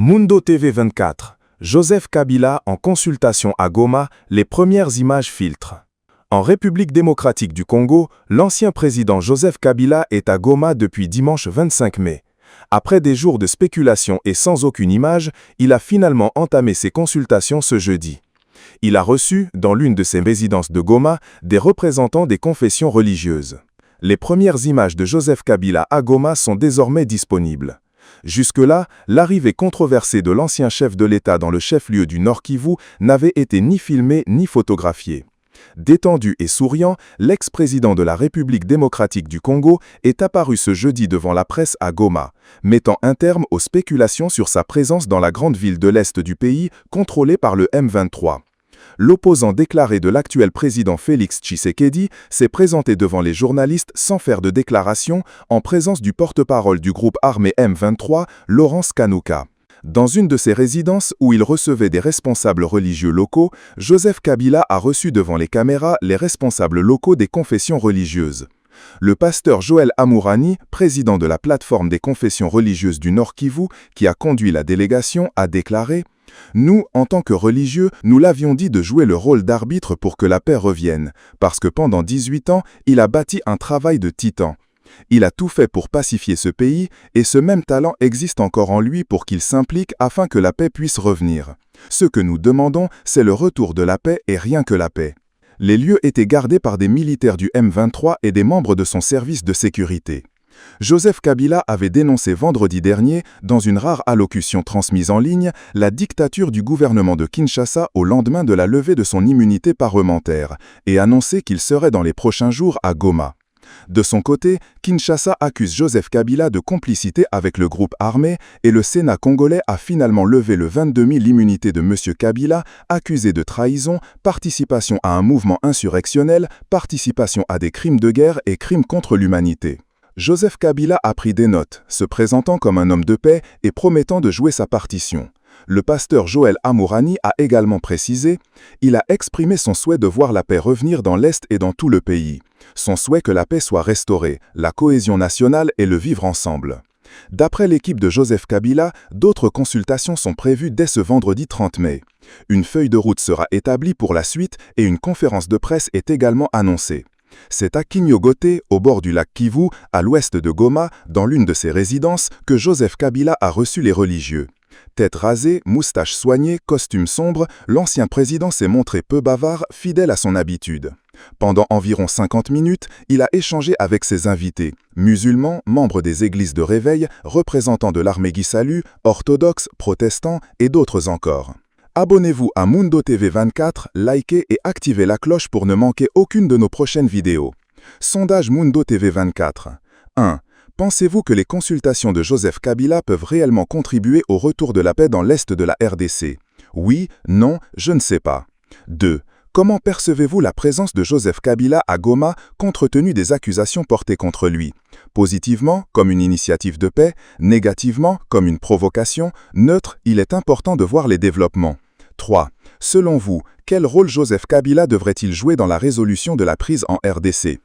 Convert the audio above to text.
Mundo TV 24. Joseph Kabila en consultation à Goma, les premières images filtrent. En République démocratique du Congo, l'ancien président Joseph Kabila est à Goma depuis dimanche 25 mai. Après des jours de spéculation et sans aucune image, il a finalement entamé ses consultations ce jeudi. Il a reçu, dans l'une de ses résidences de Goma, des représentants des confessions religieuses. Les premières images de Joseph Kabila à Goma sont désormais disponibles. Jusque-là, l'arrivée controversée de l'ancien chef de l'État dans le chef-lieu du Nord Kivu n'avait été ni filmée ni photographiée. Détendu et souriant, l'ex-président de la République démocratique du Congo est apparu ce jeudi devant la presse à Goma, mettant un terme aux spéculations sur sa présence dans la grande ville de l'Est du pays, contrôlée par le M23. L'opposant déclaré de l'actuel président Félix Tshisekedi s'est présenté devant les journalistes sans faire de déclaration, en présence du porte-parole du groupe armé M23, Laurence Kanouka. Dans une de ses résidences où il recevait des responsables religieux locaux, Joseph Kabila a reçu devant les caméras les responsables locaux des confessions religieuses. Le pasteur Joël Amourani, président de la plateforme des confessions religieuses du Nord Kivu, qui a conduit la délégation, a déclaré « Nous, en tant que religieux, nous l'avions dit de jouer le rôle d'arbitre pour que la paix revienne, parce que pendant 18 ans, il a bâti un travail de titan. Il a tout fait pour pacifier ce pays, et ce même talent existe encore en lui pour qu'il s'implique afin que la paix puisse revenir. Ce que nous demandons, c'est le retour de la paix et rien que la paix. » Les lieux étaient gardés par des militaires du M23 et des membres de son service de sécurité. Joseph Kabila avait dénoncé vendredi dernier, dans une rare allocution transmise en ligne, la dictature du gouvernement de Kinshasa au lendemain de la levée de son immunité parlementaire, et annoncé qu'il serait dans les prochains jours à Goma. De son côté, Kinshasa accuse Joseph Kabila de complicité avec le groupe armé et le Sénat congolais a finalement levé le 22 mai l'immunité de M. Kabila, accusé de trahison, participation à un mouvement insurrectionnel, participation à des crimes de guerre et crimes contre l'humanité. Joseph Kabila a pris des notes, se présentant comme un homme de paix et promettant de jouer sa partition. Le pasteur Joël Amourani a également précisé « Il a exprimé son souhait de voir la paix revenir dans l'Est et dans tout le pays. Son souhait que la paix soit restaurée, la cohésion nationale et le vivre ensemble. » D'après l'équipe de Joseph Kabila, d'autres consultations sont prévues dès ce vendredi 30 mai. Une feuille de route sera établie pour la suite et une conférence de presse est également annoncée. C'est à Kinyogote, au bord du lac Kivu, à l'ouest de Goma, dans l'une de ses résidences, que Joseph Kabila a reçu les religieux. Tête rasée, moustache soignée, costume sombre, l'ancien président s'est montré peu bavard, fidèle à son habitude. Pendant environ 50 minutes, il a échangé avec ses invités, musulmans, membres des églises de réveil, représentants de l'armée Guisalu, orthodoxes, protestants et d'autres encore. Abonnez-vous à Mundo TV 24, likez et activez la cloche pour ne manquer aucune de nos prochaines vidéos. Sondage Mundo TV 24. 1. Pensez-vous que les consultations de Joseph Kabila peuvent réellement contribuer au retour de la paix dans l'Est de la RDC? Oui, non, je ne sais pas. 2. Comment percevez-vous la présence de Joseph Kabila à Goma compte tenu des accusations portées contre lui? Positivement, comme une initiative de paix, négativement, comme une provocation, neutre, il est important de voir les développements. 3. Selon vous, quel rôle Joseph Kabila devrait-il jouer dans la résolution de la crise en RDC?